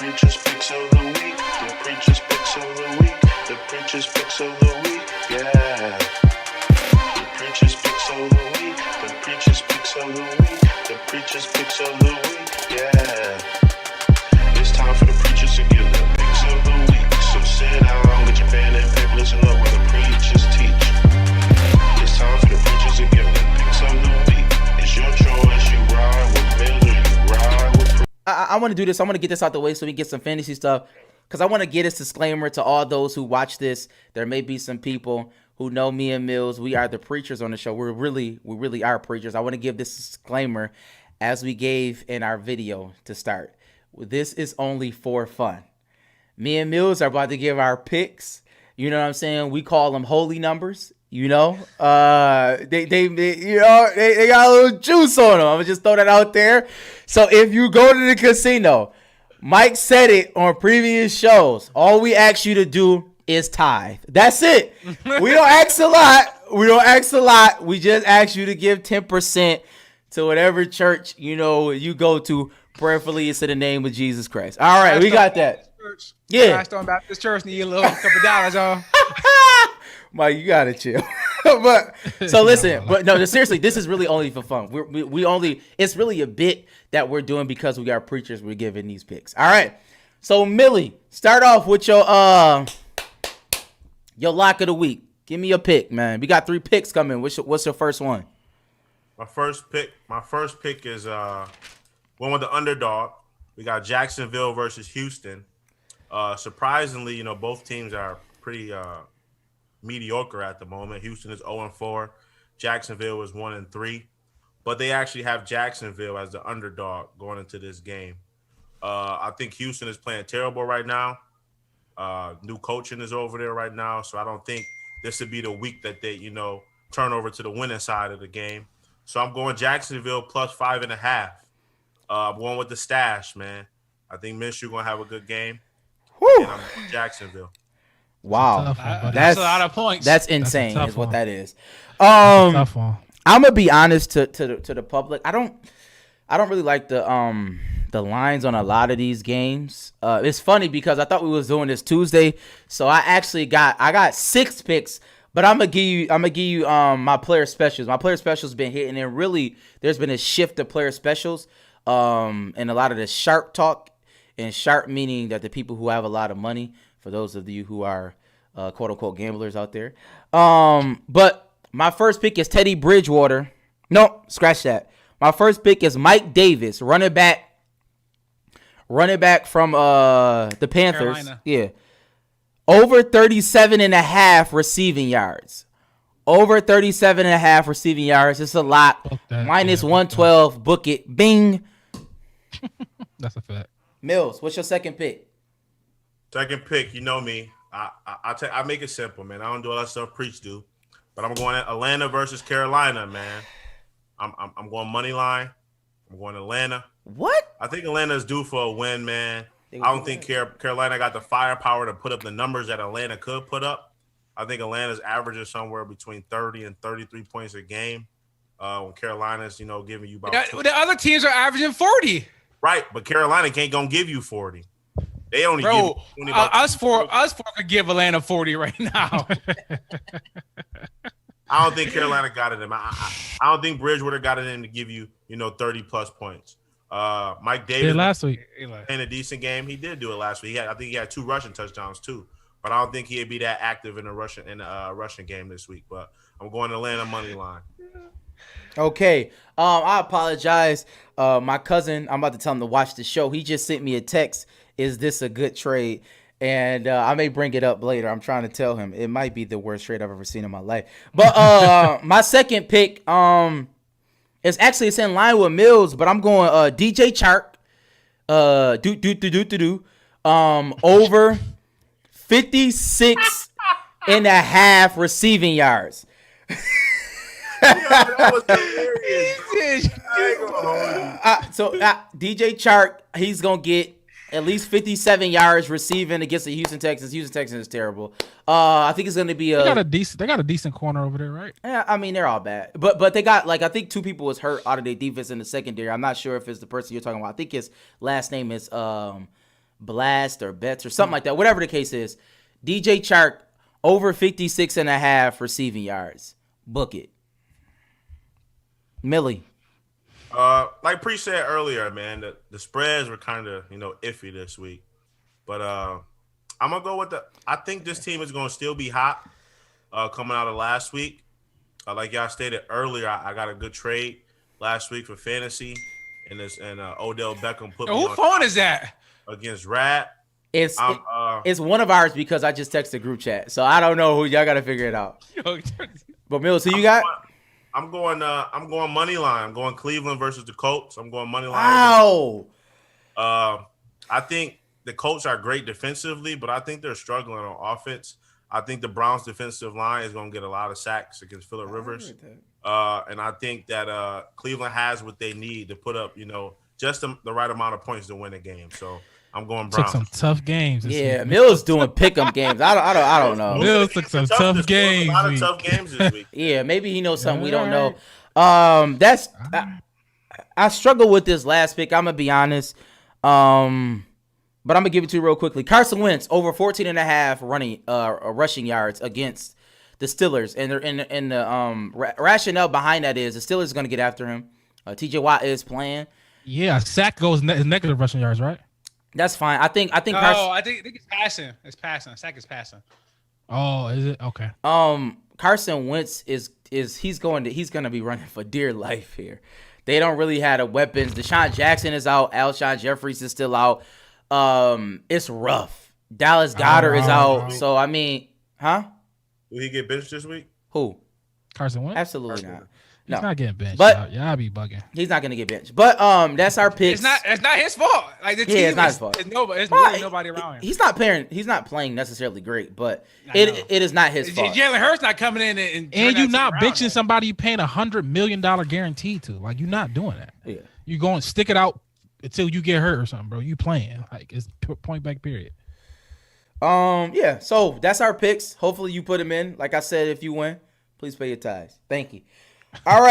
preacher's picks of the week. The preacher's picks of the week. The preacher's picks of the week. Yeah. The preacher's picks of the week. The preacher's picks of the week. The preacher's picks of the week. Yeah. It's time for the preachers to give their picks of the week. So sit down, get your pen and paper, listen up while the preachers teach. It's time for the preachers to give their picks of the week. It's your choice. You ride with Millz or you ride with Preach. I want to do this. I want to get this out the way so we can get some fantasy stuff. Because I want to get this disclaimer to all those who watch this. There may be some people who know me and Millz. We are the preachers on the show. We really are preachers. I want to give this disclaimer as we gave in our video to start. This is only for fun. Me and Millz are about to give our picks. You know what I'm saying? We call them holy numbers. You know, they got a little juice on them. I'm gonna just throw that out there. So if you go to the casino, Mike said it on previous shows. All we ask you to do is tithe. That's it. We don't ask a lot. We just ask you to give 10% to whatever church you go to. Prayerfully, it's in the name of Jesus Christ. All right, we got that. Yeah. Stone Baptist Church need a little couple dollars, y'all. Mike, you gotta chill. But so listen, but no, seriously, this is really only for fun. We only, it's really a bit that we're doing because we are preachers. We're giving these picks. All right. So Millie, start off with your lock of the week. Give me a pick, man. We got 3 picks coming. What's your first one? My first pick is one with the underdog. We got Jacksonville versus Houston. Surprisingly, both teams are pretty mediocre at the moment. Houston is 0-4. Jacksonville is 1-3. But they actually have Jacksonville as the underdog going into this game. I think Houston is playing terrible right now. New coaching is over there right now. So I don't think this would be the week that they, turn over to the winning side of the game. So I'm going Jacksonville plus 5.5. I'm going with the stash, man. I think Minshew going to have a good game. Woo. And I'm going Jacksonville. Wow, That's a lot of points. That's insane. That's is what one. that is. Tough one. I'm gonna be honest to the public. I don't really like the lines on a lot of these games. It's funny because I thought we was doing this Tuesday, so I got 6 picks. But I'm gonna give you my player specials. My player specials been hitting, and really there's been a shift to player specials. And a lot of the sharp talk, and sharp meaning that the people who have a lot of money. For those of you who are quote unquote gamblers out there. But my first pick is Teddy Bridgewater. No, scratch that. My first pick is Mike Davis, running back from the Panthers. Carolina. Yeah. Over 37.5 receiving yards. Over 37.5 receiving yards. It's a lot. Book that. Minus Yeah, 112. Book it. Bing. That's a fact. Millz, what's your second pick? Second pick, you know me. I make it simple, man. I don't do all that stuff Preach do. But I'm going Atlanta versus Carolina, man. I'm going money line. I'm going Atlanta. What? I think Atlanta is due for a win, man. I don't think Carolina got the firepower to put up the numbers that Atlanta could put up. I think Atlanta's averaging somewhere between 30 and 33 points a game. When Carolina's, giving you about The other teams are averaging 40. right, but Carolina can't gonna give you 40. They only give Bro, you 20 bucks. us four could give Atlanta 40 right now. I don't think Carolina got it in. I don't think Bridgewater got it in to give you, 30 plus points. Mike Davis Did last week. playing a decent game. He did do it last week. I think he had 2 rushing touchdowns too. But I don't think he'd be that active in a rushing game this week. But I'm going Atlanta money line. Okay. I apologize. My cousin, I'm about to tell him to watch the show. He just sent me a text. Is this a good trade? And I may bring it up later. I'm trying to tell him it might be the worst trade I've ever seen in my life. But my second pick, it's in line with Millz, but I'm going DJ Chark. Over 56.5 receiving yards. That was hilarious. DJ Chark, he's gonna get at least 57 yards receiving against the Houston Texans. Houston Texans is terrible. I think it's gonna be They got a decent corner over there, right? Yeah, I mean they're all bad, but they got I think 2 people was hurt out of their defense in the secondary. I'm not sure if it's the person you're talking about. I think his last name is blast or bets or something like that. Whatever the case is, DJ Chark over 56.5 receiving yards. Book it. Millie. Like Pre said earlier, man, the spreads were kind of iffy this week, but I'm gonna go with I think this team is gonna still be hot coming out of last week. Like y'all stated earlier, I got a good trade last week for fantasy, and Odell Beckham put me Who on phone is that? against Rat. It's one of ours because I just texted the group chat, so I don't know who y'all got to figure it out. But Mills, who you got? I'm going money line. I'm going Cleveland versus the Colts. I'm going money line. Wow. I think the Colts are great defensively, but I think they're struggling on offense. I think the Browns' defensive line is going to get a lot of sacks against Phillip Rivers. And I think that Cleveland has what they need to put up, just the right amount of points to win a game. So I'm going Browns. Took some tough games. Yeah, Mills doing pick'em games. I don't know. Mills took some tough games. A lot of tough games this week. Yeah, maybe he knows something we don't know. I struggle with this last pick. I'm gonna be honest. But I'm gonna give it to you real quickly. Carson Wentz over 14.5 rushing yards against the Steelers, and the rationale behind that is the Steelers are gonna get after him. T.J. Watt is playing. Yeah, sack goes negative rushing yards, right? That's fine. I think Carson. I think it's passing. It's passing. Sack is passing. Oh, is it? Okay. Carson Wentz he's gonna be running for dear life here. They don't really have the weapons. Deshaun Jackson is out. Alshon Jeffries is still out. It's rough. Dallas Goedert is out. So I mean, huh? Will he get benched this week? Who? Carson Wentz? Absolutely not. He's No. not getting benched. But- y'all be bugging. He's not gonna get benched. But that's our picks. It's not his fault. Like the team it's not his fault. It's Well, really nobody around him. He's not playing necessarily great, but I know. it is not his fault. Jalen Hurts not coming in and turn And you're that not team around, benching man. somebody you paying $100 million guarantee to. Like, you're not doing that. Yeah. You going to stick it out until you get hurt or something, bro. You playing. Like, it's point back period. Yeah. So that's our picks. Hopefully you put them in. Like I said, if you win, please pay your tithes. Thank you. All right.